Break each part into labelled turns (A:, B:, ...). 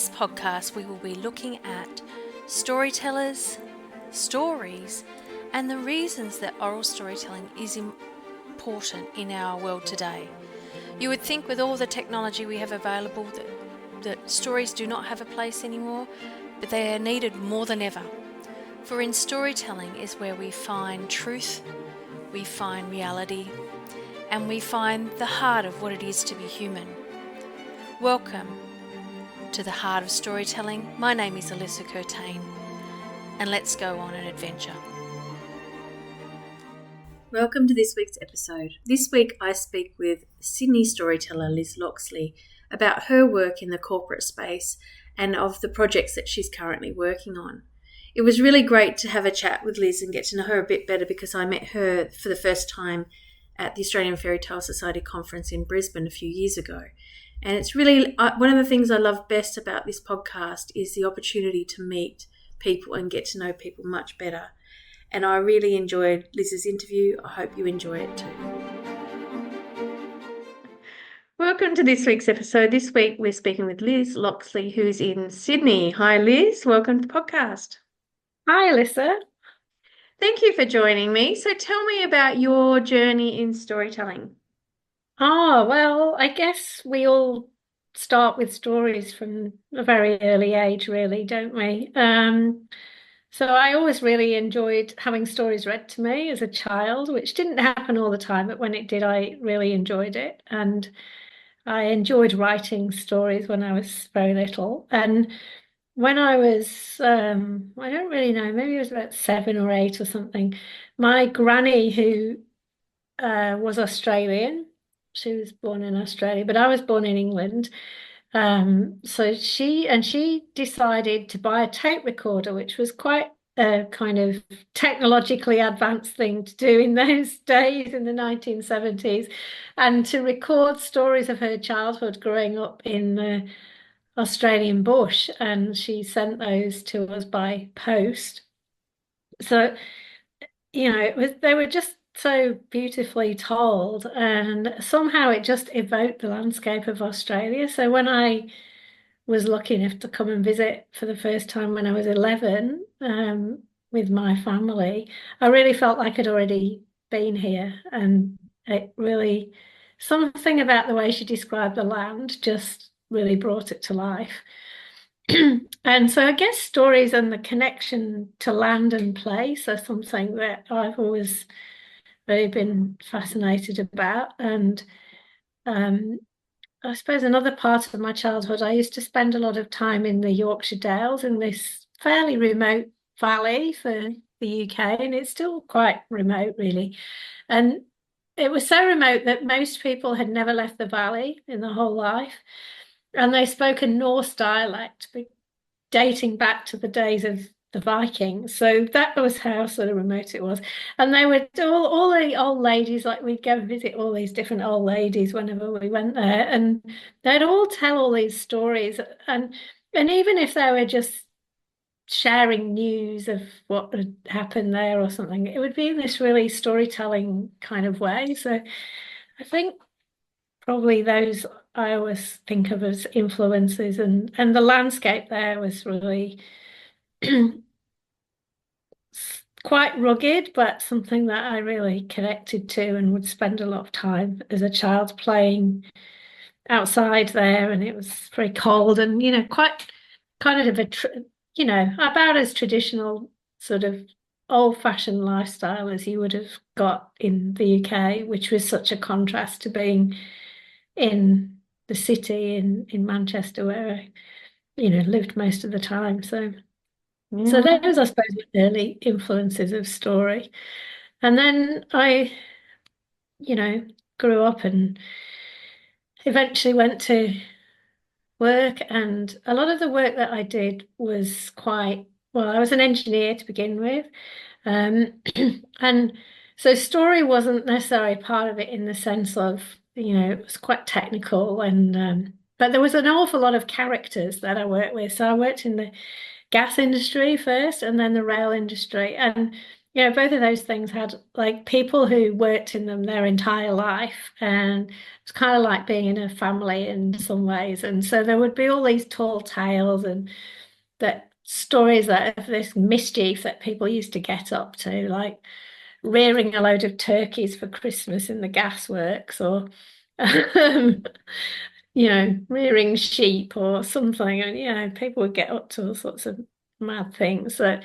A: this podcast, we will be looking at storytellers, stories, and the reasons that oral storytelling is important in our world today. You would think with all the technology we have available that stories do not have a place anymore, but they are needed more than ever. For in storytelling is where we find truth, we find reality, and we find the heart of what it is to be human. Welcome to the heart of storytelling. My name is Alyssa Curtain, and let's go on an adventure.
B: Welcome to this week's episode. This week I speak with Sydney storyteller Liz Locksley about her work in the corporate space and of the projects that she's currently working on. It was really great to have a chat with Liz and get to know her a bit better because I met her for the first time at the Australian Fairy Tale Society conference in Brisbane a few years ago. And it's really one of the things I love best about this podcast is the opportunity to meet people and get to know people much better. And I really enjoyed Liz's interview. I hope you enjoy it too. Welcome to this week's episode. This week we're speaking with Liz Locksley, who's in Sydney. Hi Liz, welcome to the podcast.
C: Hi Alyssa.
B: Thank you for joining me. So tell me about your journey in storytelling.
C: Well, I guess we all start with stories from a very early age, really, don't we? So I always really enjoyed having stories read to me as a child, which didn't happen all the time, but when it did, I really enjoyed it. And I enjoyed writing stories when I was very little. And when I was, I don't really know, maybe it was about 7 or 8 or something, my granny, who was Australian, she was born in Australia, but I was born in England. So she decided to buy a tape recorder, which was quite a kind of technologically advanced thing to do in those days in the 1970s, and to record stories of her childhood growing up in the Australian bush. And she sent those to us by post. So, they were just so beautifully told, and somehow it just evoked the landscape of Australia. So when I was lucky enough to come and visit for the first time when I was 11 with my family, I really felt like I'd already been here, and it really, something about the way she described the land just really brought it to life. And so I guess stories and the connection to land and place are something that I've always really been fascinated about. And I suppose another part of my childhood, I used to spend a lot of time in the Yorkshire Dales, in this fairly remote valley for the UK, and it's still quite remote really. And it was so remote that most people had never left the valley in their whole life, and they spoke a Norse dialect dating back to the days of the Vikings. So that was how sort of remote it was. And they were all the old ladies, like we'd go and visit all these different old ladies whenever we went there, and they'd all tell all these stories. And even if they were just sharing news of what had happened there or something, it would be in this really storytelling kind of way. So I think probably those I always think of as influences, and the landscape there was really quite rugged, but something that I really connected to and would spend a lot of time as a child playing outside there. And it was very cold and, quite kind of about as traditional sort of old-fashioned lifestyle as you would have got in the UK, which was such a contrast to being in the city in Manchester, where I, lived most of the time. So those, I suppose, were early influences of story. And then I, grew up and eventually went to work. And a lot of the work that I did was I was an engineer to begin with. And so story wasn't necessarily part of it in the sense of, it was quite technical. And but there was an awful lot of characters that I worked with. So I worked in the gas industry first and then the rail industry. And Yeah, both of those things had like people who worked in them their entire life, and it's kind of like being in a family in some ways. And so there would be all these tall tales and that stories that of this mischief that people used to get up to, like rearing a load of turkeys for Christmas in the gasworks, or um, rearing sheep or something. And people would get up to all sorts of mad things. So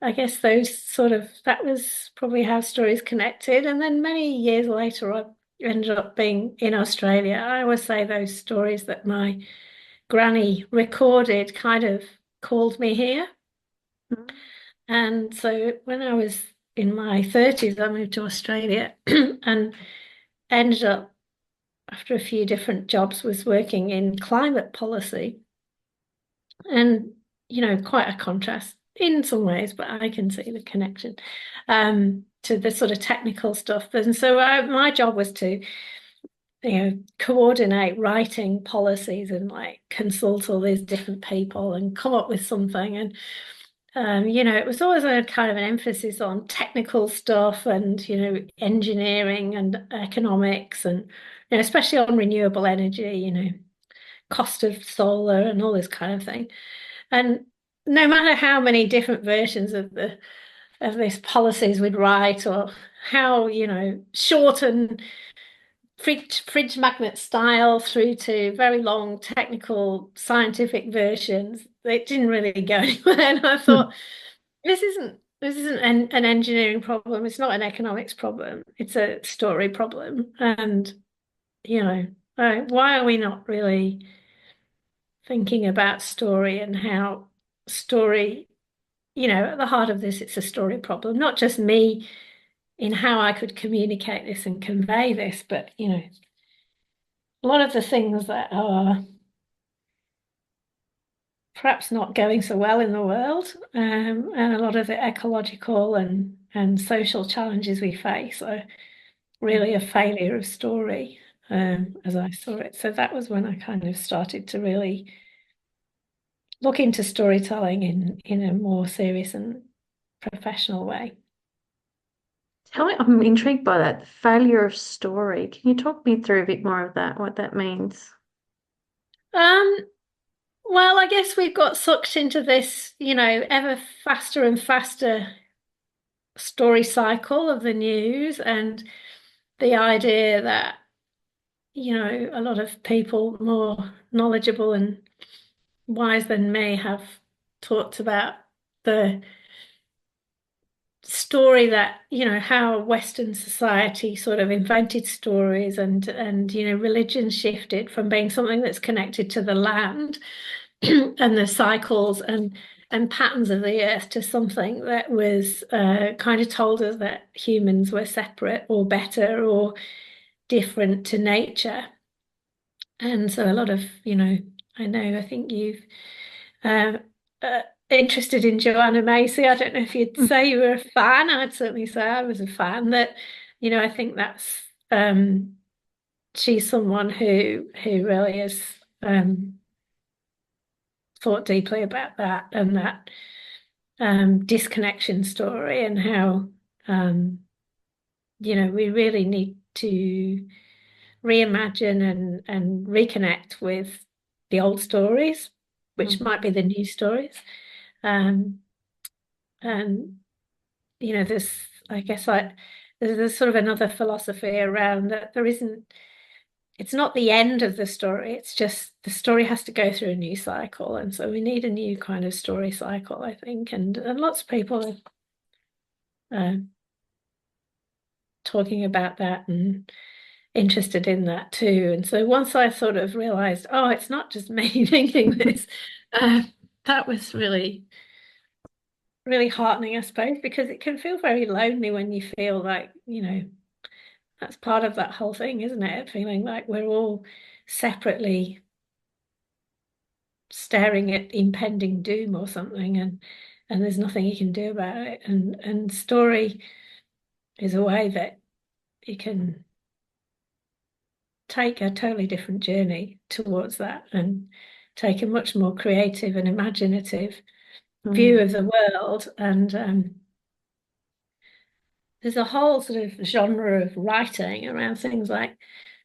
C: I guess that was probably how stories connected. And then many years later, I ended up being in Australia. I always say those stories that my granny recorded kind of called me here. And so when I was in my 30s, I moved to Australia and ended up, after a few different jobs, was working in climate policy. And, quite a contrast in some ways, but I can see the connection to the sort of technical stuff. And so my job was to, coordinate writing policies and like consult all these different people and come up with something. And it was always a kind of an emphasis on technical stuff and, engineering and economics and, especially on renewable energy, cost of solar and all this kind of thing. And no matter how many different versions of these policies we'd write or how, short and fridge magnet style through to very long technical scientific versions, it didn't really go anywhere. And I thought, this isn't an engineering problem. It's not an economics problem. It's a story problem. And, why are we not really thinking about story and how story, at the heart of this, it's a story problem, not just me in how I could communicate this and convey this, but, a lot of the things that are perhaps not going so well in the world, and a lot of the ecological and social challenges we face are really a failure of story, as I saw it. So that was when I kind of started to really look into storytelling in a more serious and professional way.
B: Tell me, I'm intrigued by that failure of story. Can you talk me through a bit more of that, what that means?
C: Um, well, I guess we've got sucked into this, ever faster and faster story cycle of the news and the idea that, a lot of people more knowledgeable and wise than me have talked about the story that, how Western society sort of invented stories and religion shifted from being something that's connected to the land and the cycles and patterns of the earth to something that was kind of told us that humans were separate or better or different to nature. And so a lot of, I think you've uh, interested in Joanna Macy. I don't know if you'd say you were a fan. I'd certainly say I was a fan. That, I think that's she's someone who really has thought deeply about that and that disconnection story and how we really need to reimagine and reconnect with the old stories, which might be the new stories. And there's, I guess, there's sort of another philosophy around that it's not the end of the story, it's just the story has to go through a new cycle. And so we need a new kind of story cycle, I think. And lots of people are talking about that and interested in that too. And so once I sort of realized, oh, it's not just me thinking this, that was really, really heartening, I suppose, because it can feel very lonely when you feel like, that's part of that whole thing, isn't it? Feeling like we're all separately staring at impending doom or something, and there's nothing you can do about it. And story is a way that you can take a totally different journey towards that and take a much more creative and imaginative view of the world and there's a whole sort of genre of writing around things like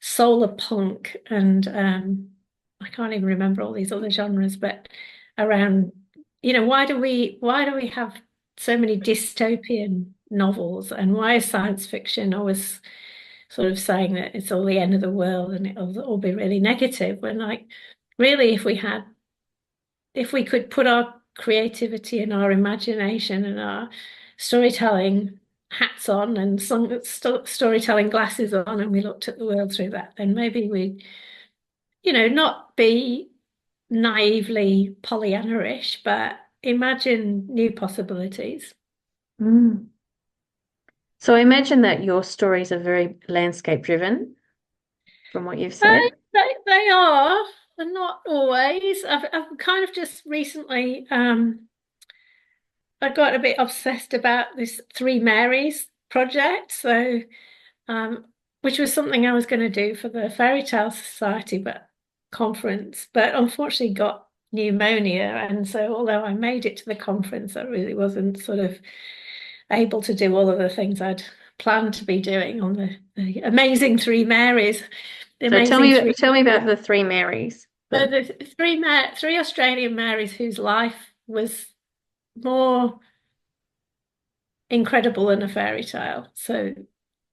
C: solar punk and I can't even remember all these other genres, but around, why do we have so many dystopian novels, and why is science fiction always sort of saying that it's all the end of the world and it'll all be really negative, when like really if we could put our creativity and our imagination and our storytelling hats on and some storytelling glasses on, and we looked at the world through that, then maybe we, not be naively Pollyanna-ish, but imagine new possibilities.
B: Mm. So I imagine that your stories are very landscape driven from what you've said.
C: They are, but not always. I've kind of just recently I got a bit obsessed about this Three Marys project, so which was something I was going to do for the Fairy Tale Society but conference, but unfortunately got pneumonia, and so although I made it to the conference, I really wasn't sort of able to do all of the things I'd planned to be doing on the amazing Three Marys. The
B: So
C: amazing three,
B: tell me about the three Marys.
C: the three Australian Marys whose life was more incredible than a fairy tale. So,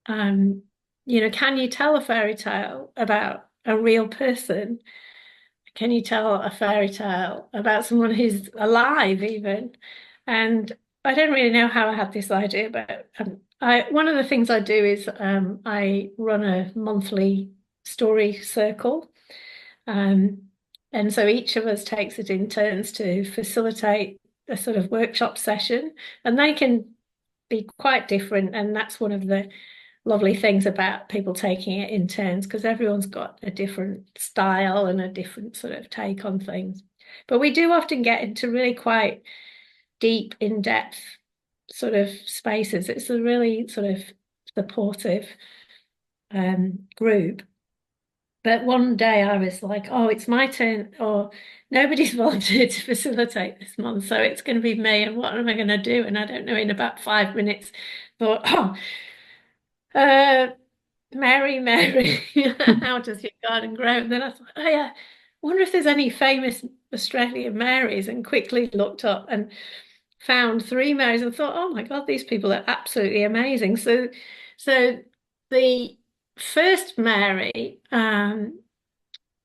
C: can you tell a fairy tale about a real person? Can you tell a fairy tale about someone who's alive even? And I don't really know how I had this idea, but one of the things I do is I run a monthly story circle. And so each of us takes it in turns to facilitate a sort of workshop session, and they can be quite different. And that's one of the lovely things about people taking it in turns, because everyone's got a different style and a different sort of take on things. But we do often get into really quite deep, in-depth sort of spaces. It's a really sort of supportive group. But one day I was like, oh, it's my turn, or nobody's volunteered to facilitate this month, so it's going to be me, and what am I going to do? And I don't know, in about 5 minutes, thought, Mary, Mary, how does your garden grow? And then I thought, oh yeah, I wonder if there's any famous Australian Marys, and quickly looked up and found three Marys and thought, oh my God, these people are absolutely amazing. So the first Mary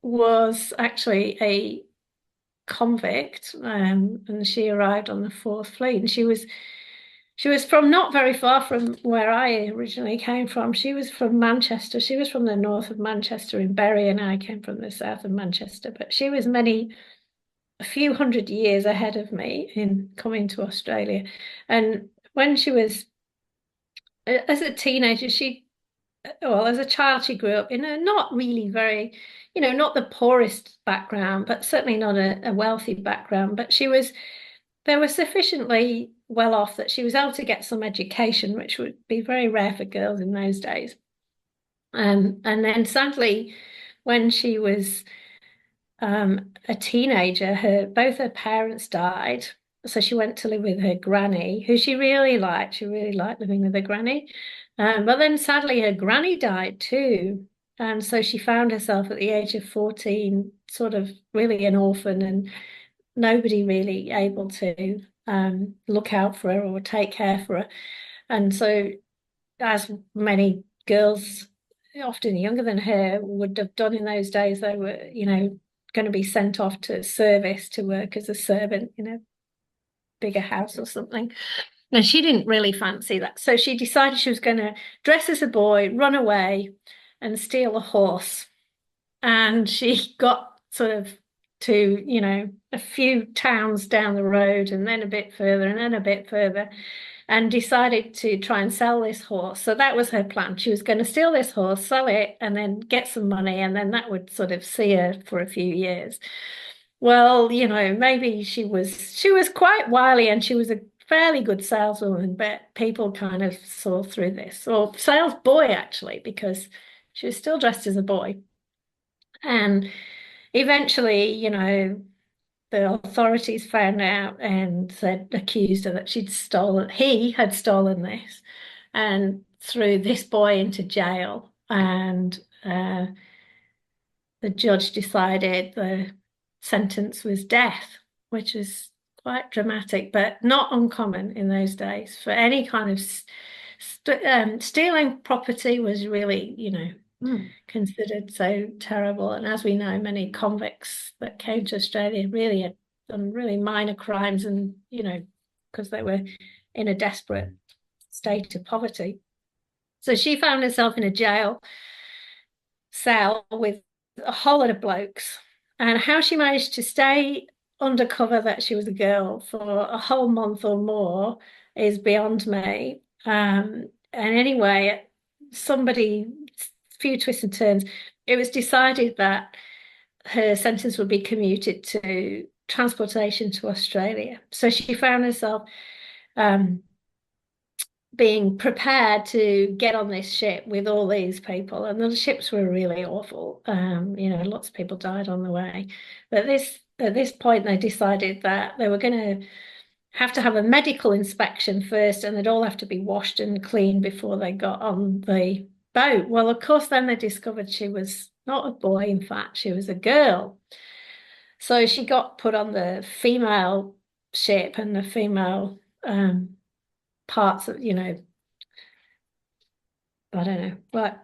C: was actually a convict, and she arrived on the Fourth Fleet, and she was from not very far from where I originally came from. She was from Manchester. She was from the north of Manchester in Bury, and I came from the south of Manchester. But she was a few hundred years ahead of me in coming to Australia. And when she was, as a teenager, as a child, she grew up in a not really very, not the poorest background, but certainly not a wealthy background. But they were sufficiently well off that she was able to get some education, which would be very rare for girls in those days. And then sadly, when she was a teenager, both her parents died. So she went to live with her granny, who she really liked. She really liked living with her granny. But then sadly, her granny died too. And so she found herself at the age of 14, sort of really an orphan, and nobody really able to look out for her or take care for her. And so, as many girls, often younger than her, would have done in those days, they were, going to be sent off to service to work as a servant in a bigger house or something. And she didn't really fancy that. So she decided she was going to dress as a boy, run away, and steal a horse. And she got sort of to, a few towns down the road, and then a bit further, and then a bit further, and decided to try and sell this horse. So that was her plan. She was going to steal this horse, sell it, and then get some money, and then that would sort of see her for a few years. Well, maybe she was quite wily, and she was a fairly good saleswoman, but people kind of saw through this, or sales boy actually, because she was still dressed as a boy. And eventually, the authorities found out and accused her that he had stolen this. and threw this boy into jail. And the judge decided the sentence was death, which is quite dramatic, but not uncommon in those days for any kind of stealing property was really, considered so terrible. And as we know, many convicts that came to Australia really had done really minor crimes and, because they were in a desperate state of poverty. So she found herself in a jail cell with a whole lot of blokes. And how she managed to stay undercover that she was a girl for a whole month or more is beyond me. And anyway, a few twists and turns, it was decided that her sentence would be commuted to transportation to Australia. So she found herself being prepared to get on this ship with all these people, and the ships were really awful. Lots of people died on the way. But at this point, they decided that they were going to have a medical inspection first, and they'd all have to be washed and cleaned before they got on the boat. Well, of course, then they discovered she was not a boy. In fact, she was a girl. So she got put on the female ship, and the female parts of, I don't know, what,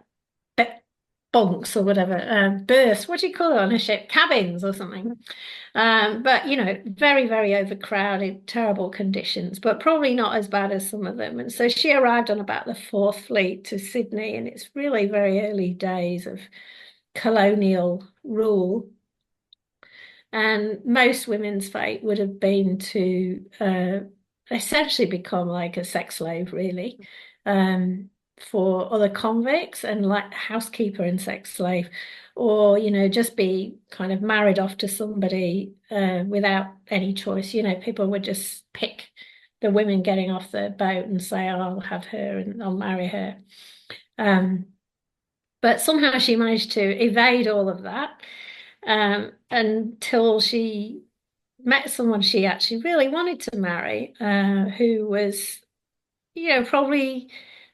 C: bunks or whatever, berths, what do you call it on a ship? Cabins or something. But, very, very overcrowded, terrible conditions, but probably not as bad as some of them. And so she arrived on about the 4th Fleet to Sydney, and it's really very early days of colonial rule. And most women's fate would have been to essentially become like a sex slave, really, for other convicts, and like housekeeper and sex slave, or, just be kind of married off to somebody without any choice. People would just pick the women getting off the boat and say, oh, I'll have her and I'll marry her. But somehow she managed to evade all of that until she met someone she actually really wanted to marry, who was, probably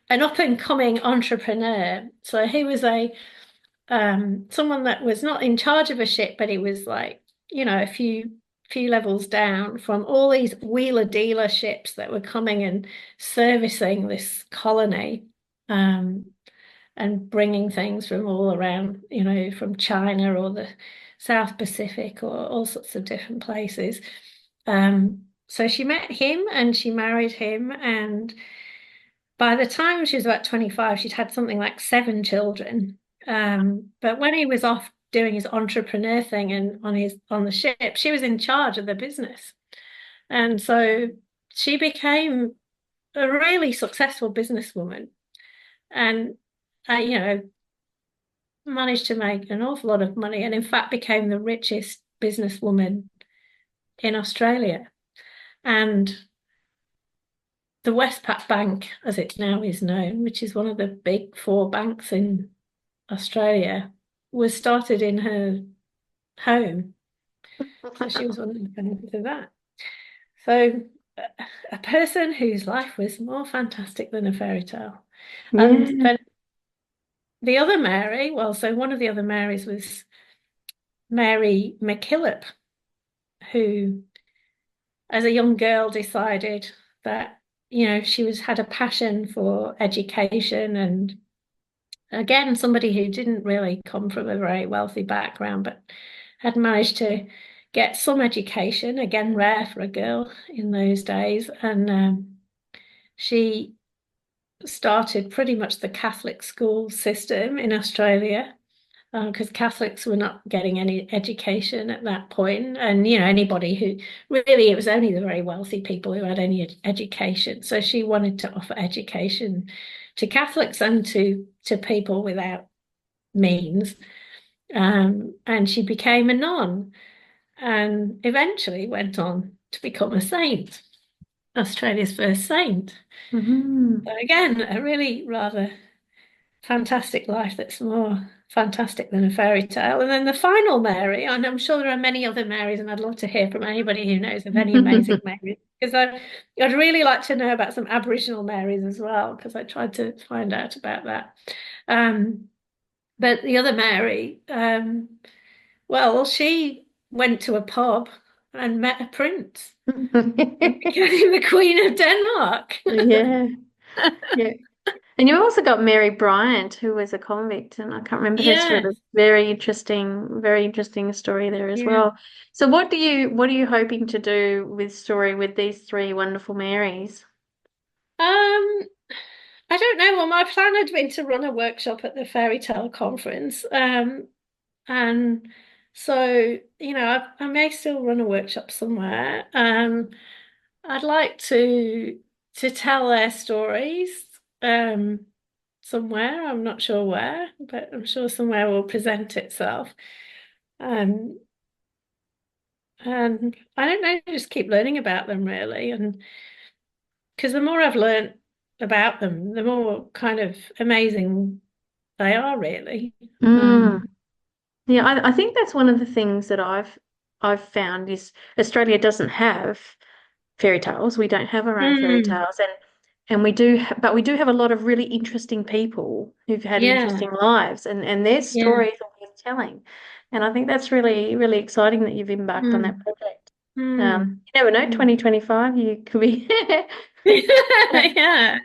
C: an up-and-coming entrepreneur. So he was someone that was not in charge of a ship, but he was like, a few levels down from all these wheeler-dealer ships that were coming and servicing this colony, and bringing things from all around, from China or the South Pacific or all sorts of different places. So she met him and she married him, and by the time she was about 25, she'd had something like 7 children. But when he was off doing his entrepreneur thing and on the ship, she was in charge of the business. And so she became a really successful businesswoman, and managed to make an awful lot of money, and in fact became the richest businesswoman in Australia. And the Westpac Bank, as it now is known, which is one of the big 4 banks in Australia, was started in her home. So she was one of the benefits of that. So a person whose life was more fantastic than a fairy tale.
B: Yeah.
C: And then the other Mary, so one of the other Marys was Mary MacKillop, who, as a young girl, decided that, she had a passion for education, and again, somebody who didn't really come from a very wealthy background, but had managed to get some education, again, rare for a girl in those days. And she started pretty much the Catholic school system in Australia, because Catholics were not getting any education at that point. And, anybody who really, it was only the very wealthy people who had any education. So she wanted to offer education to Catholics and to people without means. And she became a nun and eventually went on to become a saint, Australia's first saint.
B: Mm-hmm.
C: So again, a really rather fantastic life that's more fantastic than a fairy tale. And then the final Mary, and I'm sure there are many other Marys, and I'd love to hear from anybody who knows of any amazing Marys, because I'd really like to know about some Aboriginal Marys as well, because I tried to find out about that. But the other Mary, well, she went to a pub and met a prince and became the Queen of Denmark.
B: Yeah, yeah. And you also got Mary Bryant, who was a convict, and I can't remember her story,
C: Yes.
B: but very interesting story there as
C: Yeah.
B: well. So what are you hoping to do with story with these three wonderful Marys?
C: Um, I don't know. Well, my plan had been to run a workshop at the fairy tale conference. And so, I may still run a workshop somewhere. I'd like to tell their stories somewhere. I'm not sure where, but I'm sure somewhere will present itself. Um, and I don't know, just keep learning about them really. And because the more I've learned about them, the more kind of amazing they are really.
B: Mm.
C: Um,
B: Yeah, I think that's one of the things that I've found is Australia doesn't have fairy tales. We don't have our own fairy
C: mm,
B: tales, and we do, but we do have a lot of really interesting people who've had
C: yeah,
B: interesting lives, and their
C: yeah.
B: stories are worth telling. And I think that's really exciting that you've embarked on that
C: Mm,
B: project.
C: mm,
B: You never know,
C: mm.
B: 2025, you could be
C: Yeah.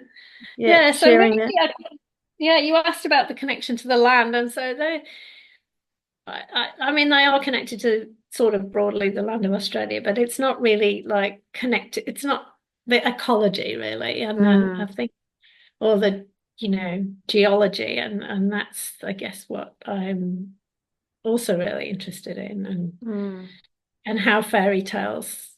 B: yeah,
C: Yeah, so maybe
B: sharing that.
C: yeah, you asked about the connection to the land, and so I mean they are connected to sort of broadly the land of Australia, but it's not really like connected. It's not the ecology really, and then I
B: Mm,
C: think or the geology, and that's I guess what I'm also really interested in,
B: mm,
C: and how fairy tales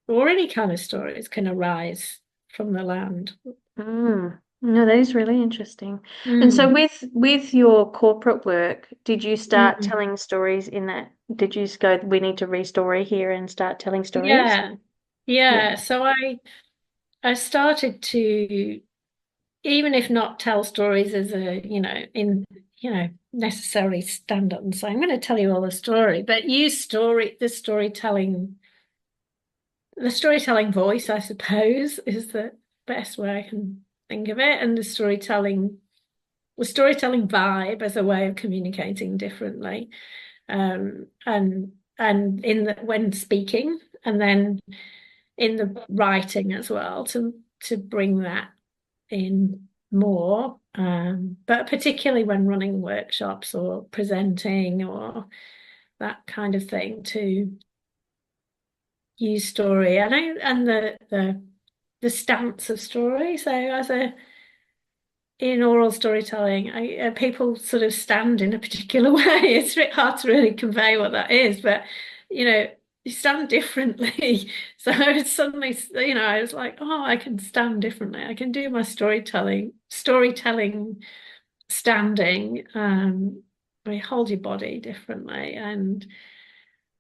C: or any kind of stories can arise from the land.
B: mm. No, that is really interesting. And so
C: Mm,
B: with your corporate work, did you start
C: mm.
B: telling stories in that? Did you just go, we need to restory here and start telling stories?
C: Yeah,
B: Yeah.
C: yeah. So I started to, even if not tell stories as a, necessarily stand up and say, I'm going to tell you all the story, but use the storytelling voice, I suppose, is the best way I can think of it, and the storytelling vibe as a way of communicating differently, and when speaking, and then in the writing as well to bring that in more, but particularly when running workshops or presenting or that kind of thing to use story and the stance of story. So as a in oral storytelling, people sort of stand in a particular way. It's a bit hard to really convey what that is, but you know, you stand differently. So it's suddenly, I was like, oh, I can stand differently. I can do my storytelling standing. We hold your body differently and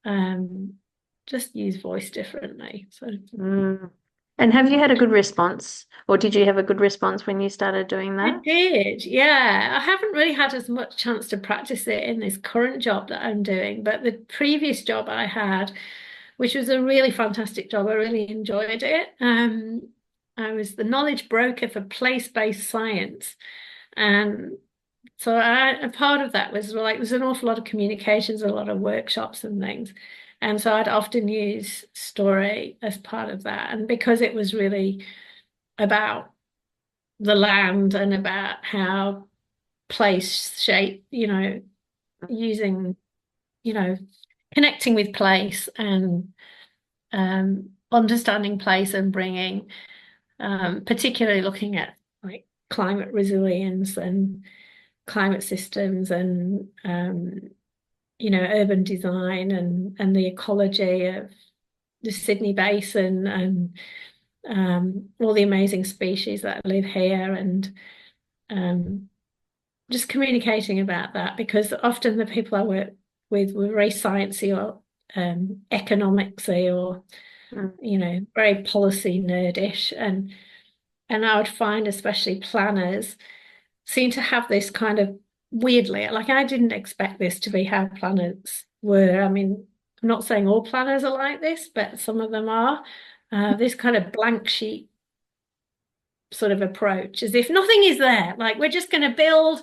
C: um, just use voice differently. So.
B: Mm. And have you had a good response, or did you have a good response when you started doing
C: I
B: that?
C: did, yeah. I haven't really had as much chance to practice it in this current job that I'm doing, but the previous job I had, which was a really fantastic job, I really enjoyed it. I was the knowledge broker for place-based science, and so a part of that was like there's an awful lot of communications, a lot of workshops and things, and so I'd often use story as part of that, and because it was really about the land and about how place shape, using, you know, connecting with place and understanding place and bringing, particularly looking at like climate resilience and climate systems and, urban design and the ecology of the Sydney Basin and all the amazing species that live here and um, just communicating about that because often the people I work with were very sciencey or economicsy or
B: Mm.
C: very policy nerdish and I would find especially planners seem to have this kind of weirdly, like I didn't expect this to be how planets were. I mean, I'm not saying all planners are like this, but some of them are. This kind of blank sheet sort of approach, as if nothing is there. Like we're just going to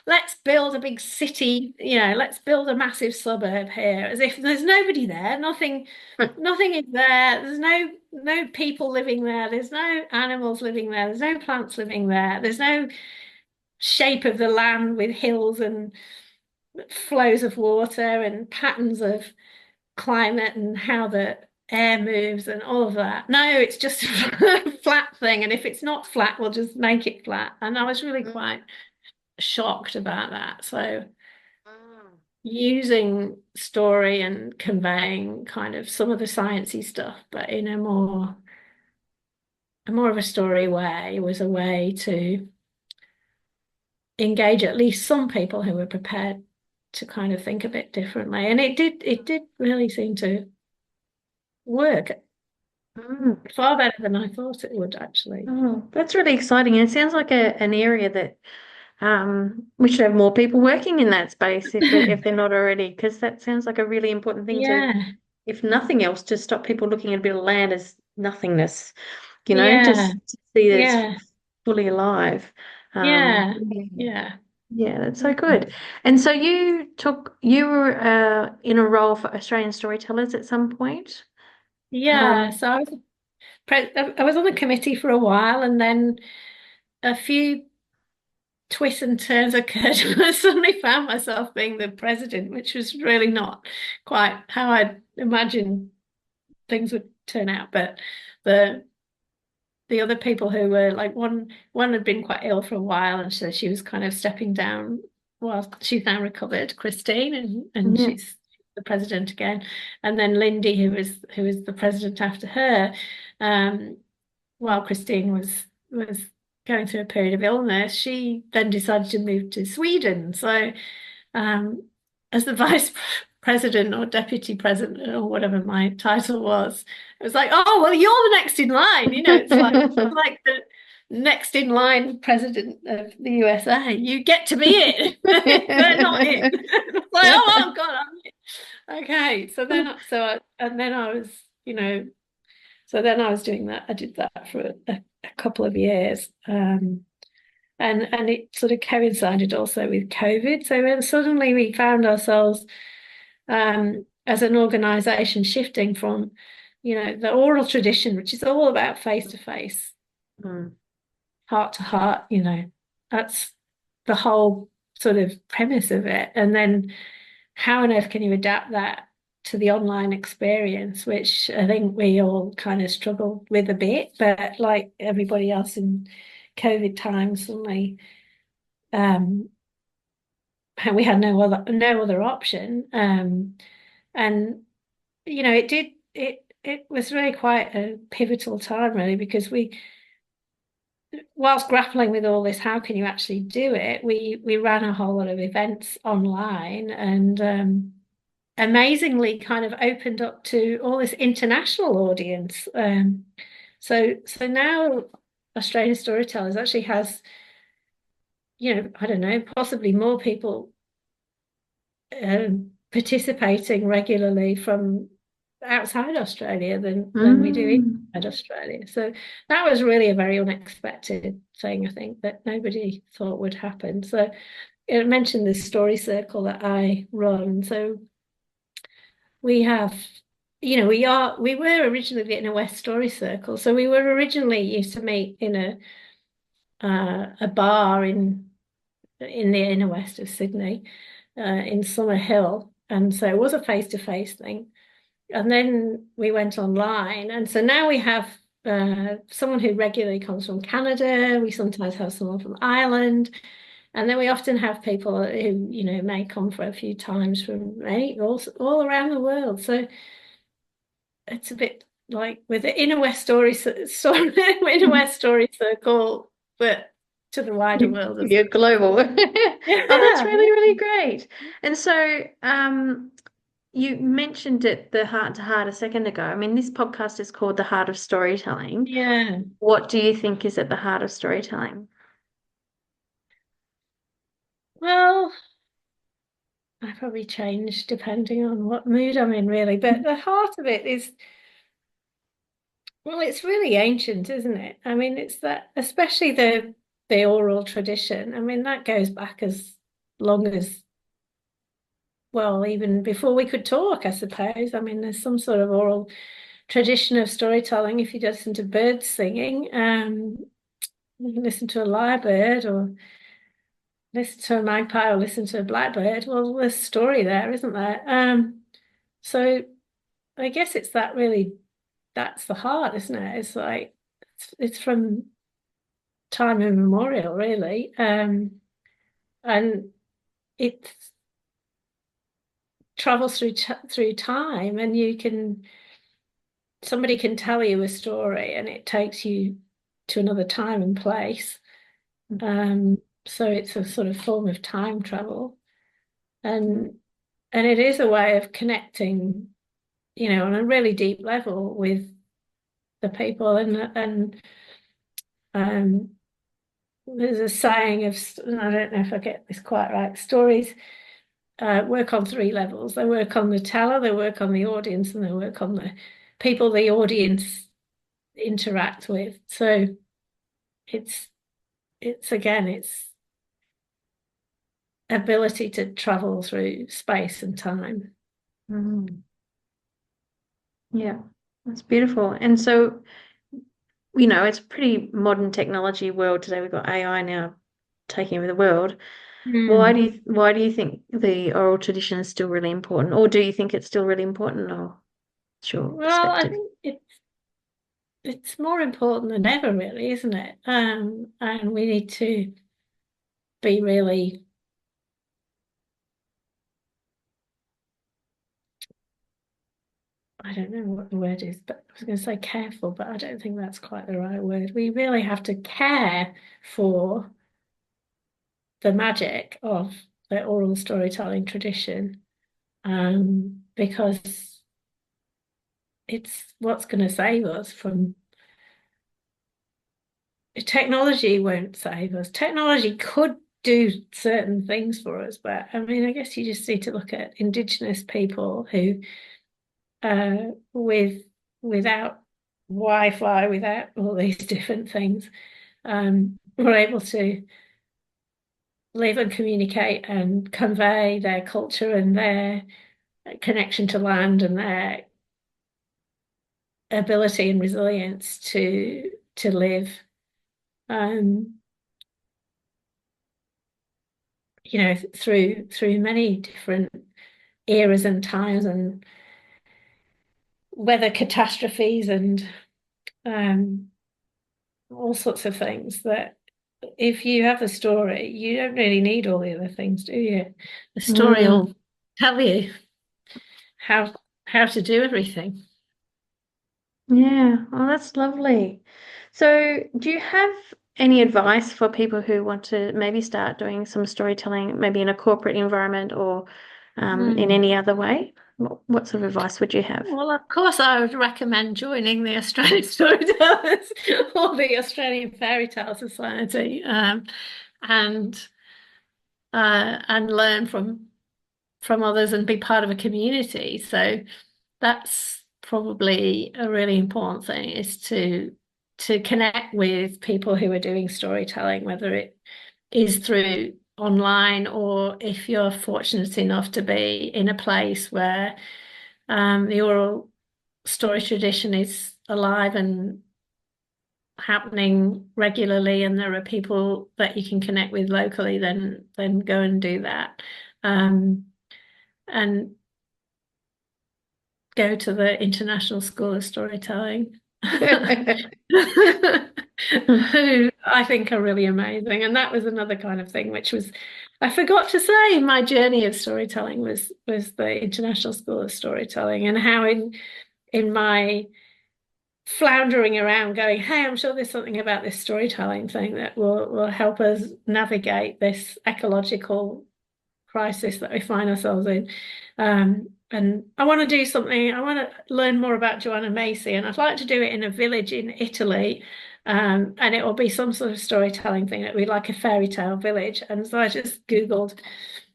C: let's build a big city, let's build a massive suburb here, as if there's nobody there, nothing is there. There's no people living there. There's no animals living there. There's no plants living there. There's no shape of the land with hills and flows of water and patterns of climate and how the air moves and all of that. No, it's just a flat thing. And if it's not flat, we'll just make it flat. And I was really quite shocked about that. So using story and conveying kind of some of the sciencey stuff, but in a more of a story way, was a way to engage at least some people who were prepared to kind of think a bit differently. And it did really seem to work far better than I thought it would, actually.
B: Oh, that's really exciting. And it sounds like an area that we should have more people working in that space if they're not already, because that sounds like a really important thing
C: Yeah,
B: to, if nothing else, to stop people looking at a bit of land as nothingness,
C: yeah,
B: just to see that
C: yeah,
B: it's fully alive.
C: yeah,
B: Yeah.
C: yeah.
B: Yeah, that's so good. And so you were in a role for Australian Storytellers at some point.
C: Yeah, so I was on the committee for a while, and then a few twists and turns occurred, and I suddenly found myself being the president, which was really not quite how I'd imagined things would turn out. But the other people who were like one had been quite ill for a while, and so she was kind of stepping down while she's now recovered, Christine, and
B: Yeah.
C: she's the president again. And then Lindy, who was the president after her, while Christine was going through a period of illness, she then decided to move to Sweden. So as the vice president or deputy president or whatever my title was, it was like, oh, well, you're the next in line. It's like the next in line president of the USA. You get to be it. They're not it. It's like, oh God, I'm it. Okay. And then I was, so then I was doing that. I did that for a couple of years. And it sort of coincided also with COVID. So then suddenly we found ourselves as an organization shifting from, the oral tradition, which is all about face-to-face, heart to heart, that's the whole sort of premise of it. And then how on earth can you adapt that to the online experience, which I think we all kind of struggled with a bit, but like everybody else in COVID times, suddenly we had no other option. And it was really quite a pivotal time, really, because whilst grappling with all this, how can you actually do it? We ran a whole lot of events online, and amazingly kind of opened up to all this international audience. So now Australian Storytellers actually has, I don't know, possibly more people participating regularly from outside Australia than we do inside Australia. So that was really a very unexpected thing, I think, that nobody thought would happen. So I mentioned this story circle that I run. So we have, we were originally the Inner West Story Circle. So we were originally used to meet in a bar in the Inner West of Sydney, in Summer Hill. And so it was a face-to-face thing. And then we went online. And so now we have someone who regularly comes from Canada. We sometimes have someone from Ireland. And then we often have people who, may come for a few times from all around the world. So it's a bit like with the Inner West Story Inner West Story Circle, but to the wider world.
B: You're global. Oh, that's really, really great. And so you mentioned it, the heart to heart, a second ago. I mean, this podcast is called The Heart of Storytelling.
C: Yeah.
B: What do you think is at the heart of storytelling?
C: Well, I probably change depending on what mood I'm in, really. But the heart of it is, well, it's really ancient, isn't it? I mean, it's that, especially the oral tradition. I mean, that goes back as long as, well, even before we could talk, I suppose. I mean, there's some sort of oral tradition of storytelling. If you listen to birds singing, you can listen to a lyrebird or listen to a magpie or listen to a blackbird. Well, there's a story there, isn't there? So I guess it's that really, that's the heart, isn't it? It's like it's from time immemorial, really. And it travels through time, and somebody can tell you a story, and it takes you to another time and place. So it's a sort of form of time travel, and it is a way of connecting, on a really deep level with the people, and um, there's a saying of, and I don't know if I get this quite right, stories work on three levels. They work on the teller, they work on the audience, and they work on the people the audience interact with. So it's again, it's ability to travel through space and time.
B: Mm. Yeah, that's beautiful. And so, it's a pretty modern technology world today. We've got AI now taking over the world. Why do you think the oral tradition is still really important, or do you think it's still really important, or what's your
C: Well, I
B: perspective?
C: think it's more important than ever, really, isn't it? And we need to be really, I don't know what the word is, but I was going to say careful, but I don't think that's quite the right word. We really have to care for the magic of the oral storytelling tradition, because it's what's going to save us from technology. Won't save us. Technology could do certain things for us, but I mean, I guess you just need to look at Indigenous people who, without Wi-Fi, without all these different things, were able to live and communicate and convey their culture and their connection to land and their ability and resilience to live, um, through many different eras and times and weather catastrophes and um, all sorts of things. That if you have a story, you don't really need all the other things, do you? The story
B: Mm.
C: will tell you how to do everything.
B: Yeah, oh, that's lovely. So, do you have any advice for people who want to maybe start doing some storytelling, maybe in a corporate environment or in
C: Hmm.
B: any other way? What sort of advice would you have?
C: Well, of course, I would recommend joining the Australian Storytellers or the Australian Fairy Tale Society, and learn from others and be part of a community. So that's probably a really important thing, is to connect with people who are doing storytelling, whether it is through online or if you're fortunate enough to be in a place where the oral story tradition is alive and happening regularly, and there are people that you can connect with locally, then go and do that. And go to the International School of Storytelling, who I think are really amazing. And that was another kind of thing which was, I forgot to say, my journey of storytelling was the International School of Storytelling, and how in my floundering around going, hey, I'm sure there's something about this storytelling thing that will help us navigate this ecological crisis that we find ourselves in. And I want to do something, I want to learn more about Joanna Macy, and I'd like to do it in a village in Italy. And it will be some sort of storytelling thing. It'll be like a fairy tale village. And so I just Googled.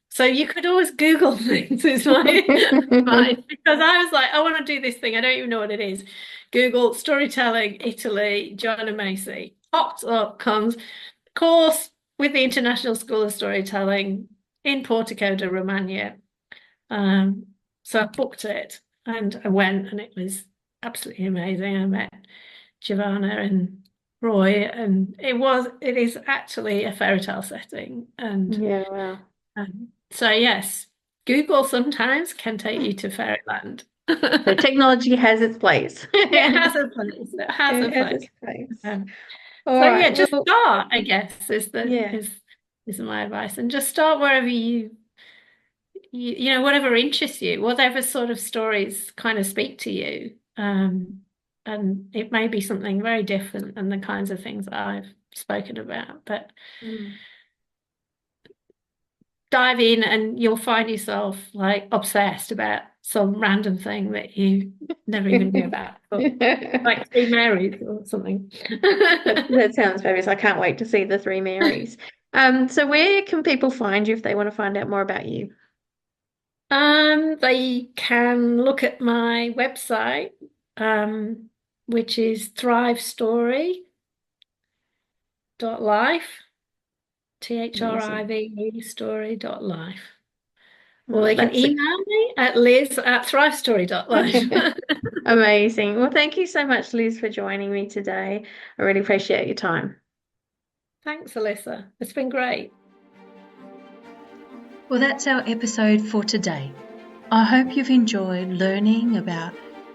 C: So you could always Google things, is my advice, because I was like, I want to do this thing. I don't even know what it is. Google storytelling, Italy, Joanna Macy. Popped up, comes course with the International School of Storytelling in Portico de Romagna. So I booked it and I went, and it was absolutely amazing. I met Giovanna and Roy, and it is actually a fairy tale setting. And
B: Yeah, wow.
C: so yes, Google sometimes can take you to fairyland.
B: So technology has its place.
C: It has a place. It has a
B: It has
C: place.
B: its place.
C: So
B: All right.
C: yeah, just
B: Well,
C: start, I guess,
B: yeah.
C: is my advice. And just start wherever you know, whatever interests you, whatever sort of stories kind of speak to you. And it may be something very different than the kinds of things that I've spoken about, but dive in and you'll find yourself like obsessed about some random thing that you never even knew about, like Three Marys or something.
B: That sounds fabulous. I can't wait to see the Three Marys. So where can people find you if they want to find out more about you?
C: They can look at my website, which is thrivestory.life, THRIVE story.life. Or they can
B: That's
C: email me at liz@thrivestory.life.
B: amazing. Well, thank you so much, Liz, for joining me today. I really appreciate your time.
C: Thanks, Alyssa. It's been great.
B: Well, that's our episode for today. I hope you've enjoyed learning about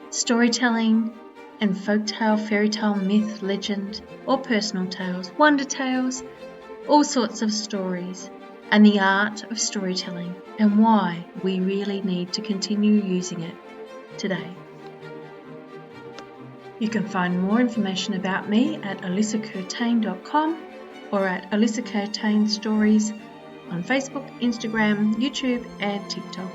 B: storytelling and folktale, fairytale, myth, legend, or personal tales, wonder tales, all sorts of stories, and the art of storytelling and why we really need to continue using it today. You can find more information about me at alissacurtain.com or at Alyssa Curtain Stories on Facebook, Instagram, YouTube, and TikTok.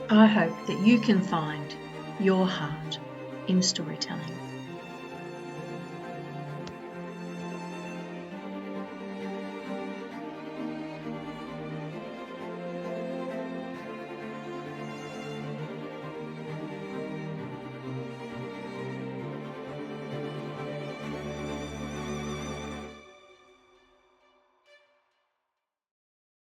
B: I hope that you can find your heart in storytelling.